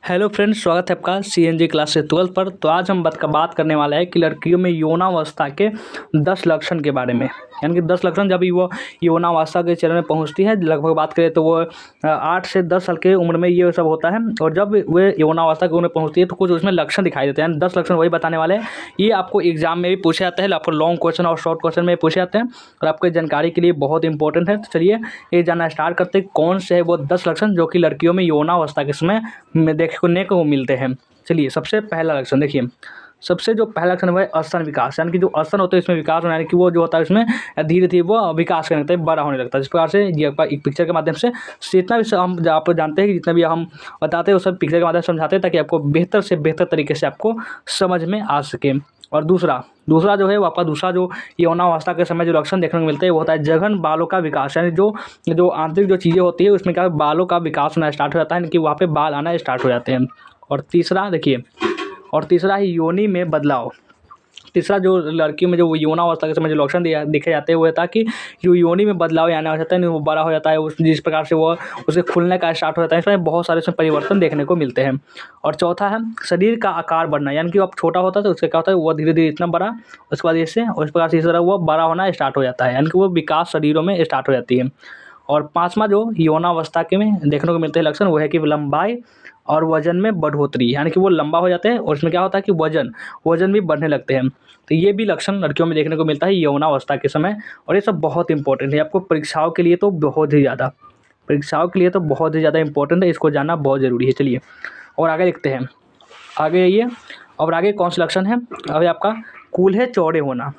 Hello friends, स्वागत है आपका सीएनजी क्लास से 12th पर। तो आज हम बात करने वाले हैं कि लड़कियों में यौनावस्था के 10 लक्षण के बारे में। यानी कि 10 लक्षण जब वो यौनावस्था के चरण में पहुंचती है, लगभग बात करें तो वो 8 से 10 साल के उम्र में ये सब होता है। और जब वे यौनावस्था की उम्र में पहुंचती है तो कुछ उसमें लक्षण दिखाई देते हैं। 10 लक्षण वही बताने वाले हैं। ये आपको एग्जाम में भी पूछे जाते हैं, आपको लॉन्ग क्वेश्चन और शॉर्ट क्वेश्चन में पूछे जाते हैं और आपको जानकारी के लिए बहुत इंपॉर्टेंट है। तो चलिए ये जानना स्टार्ट करते हैं कौन से है वो 10 लक्षण जो कि लड़कियों में यौनावस्था के समय में देखने को मिलते हैं। चलिए सबसे पहला लक्षण देखिए, सबसे जो पहला लक्षण है स्तन विकास। यानी कि जो स्तन होते हैं इसमें विकास होना, यानी कि वो जो होता है उसमें धीरे धीरे वो विकास करने लगता है, बड़ा होने लगता है। जिस प्रकार से ये एक पिक्चर के माध्यम से जितना भी हम आप जानते हैं कि जितना भी हम बताते हैं वो सब पिक्चर के माध्यम से समझाते हैं ताकि आपको बेहतर से बेहतर तरीके से आपको समझ में आ सके। और दूसरा जो है वो आपका दूसरा जो यौनावस्था के समय जो लक्षण देखने को मिलते हैं वो होता है जघन बालों का विकास। यानी जो आंतरिक जो चीज़ें होती है उसमें क्या बालों का विकास होना स्टार्ट हो जाता है, यानी कि वहाँ पे बाल आना स्टार्ट हो जाते हैं। और तीसरा देखिए, और तीसरा है योनि में बदलाव। तीसरा जो लड़कियों में जो यौनावस्था के समय जो लक्षण देखे जाते हैं वो था कि जो योनि में बदलाव आना हो जाता है, वो बड़ा हो जाता है, उस जिस प्रकार से वो उसे खुलने का स्टार्ट हो जाता है। इसमें बहुत सारे इसमें परिवर्तन देखने को मिलते हैं। और चौथा है शरीर का आकार बढ़ना। यानी कि अब छोटा होता है तो उससे क्या होता है वो धीरे धीरे इतना बड़ा, उसके बाद इससे उस प्रकार से इस तरह वो बड़ा होना स्टार्ट हो जाता है, यानी कि वो विकास शरीरों में स्टार्ट हो जाती है। और पाँचवा जो यौनावस्था के में देखने को मिलते हैं लक्षण वो है कि लंबाई और वजन में बढ़ोतरी। यानी कि वो लंबा हो जाते हैं और इसमें क्या होता है कि वजन भी बढ़ने लगते हैं। तो ये भी लक्षण लड़कियों में देखने को मिलता है यौनावस्था के समय। और ये सब बहुत इंपॉर्टेंट है आपको परीक्षाओं के लिए, तो बहुत ही ज़्यादा इंपॉर्टेंट है, इसको जानना बहुत ज़रूरी है। चलिए और आगे देखते हैं, आगे आइए। और आगे कौन सा लक्षण है, अभी आपका कूल्हे चौड़े होना।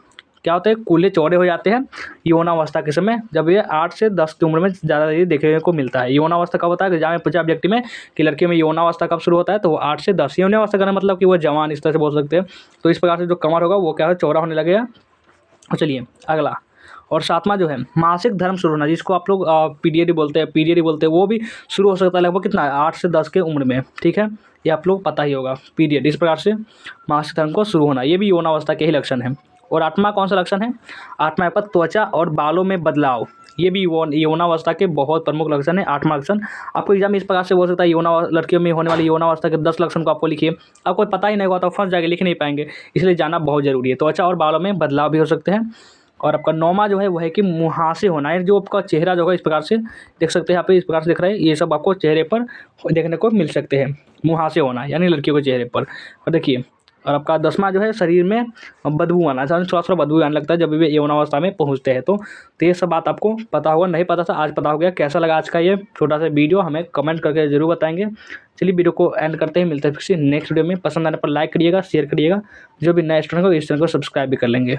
क्या होता है, कूल्हे चौड़े हो जाते हैं यौनावस्था के समय, जब ये 8 से 10 की उम्र में ज़्यादा ये देखने को मिलता है। यौनावस्था कब होता है, एग्जाम में पूछा ऑब्जेक्टिव में कि लड़कियों में यौनावस्था कब शुरू होता है, तो वो 8 से 10। यौनावस्था का मतलब कि वो जवान, इस तरह से बोल सकते हैं। तो इस प्रकार से जो कमर होगा वो क्या है, चौड़ा होने लगेगा। चलिए अगला, और सातवां जो है मासिक धर्म शुरू होना, जिसको आप लोग पीरियड बोलते हैं, वो भी शुरू हो सकता है लगभग कितना 8 से 10 के उम्र में। ठीक है, ये आप लोग पता ही होगा, पीरियड। इस प्रकार से मासिक धर्म को शुरू होना, ये भी यौनावस्था के ही लक्षण है। और आठवां कौन सा लक्षण है, आठवां आपका त्वचा और बालों में बदलाव। ये भी यौनावस्था के बहुत प्रमुख लक्षण है। आठवां लक्षण आपको एग्जाम इस प्रकार से हो सकता है, लड़कियों में होने वाली यौनावस्था के 10 लक्षण को आपको लिखिए, आपको पता ही नहीं होगा तो फंस जाएगा, लिख नहीं पाएंगे, इसलिए जानना बहुत जरूरी है। त्वचा और बालों में बदलाव भी हो सकते हैं। और आपका नौवां जो है वो है कि मुहासे होना है, जो आपका चेहरा जो है इस प्रकार से देख सकते हैं, यहाँ पे इस प्रकार से दिख रहा है, ये सब आपको चेहरे पर देखने को मिल सकते हैं। मुहासे होना यानी लड़कियों के चेहरे पर। और देखिए, और आपका 10वां जो है शरीर में बदबू आना, थोड़ा थोड़ा बदबू आने लगता है जब भी यौनावस्था में पहुंचते हैं। तो ये सब बात आपको पता होगा, नहीं पता था आज पता हो गया। कैसा लगा आज का ये छोटा सा वीडियो, हमें कमेंट करके जरूर बताएंगे। चलिए वीडियो को एंड करते हैं, मिलते हैं फिर से नेक्स्ट वीडियो में। पसंद आने पर लाइक करिएगा, शेयर करिएगा। जो भी नया स्टूडेंट हो इस चैनल को सब्सक्राइब भी कर लेंगे।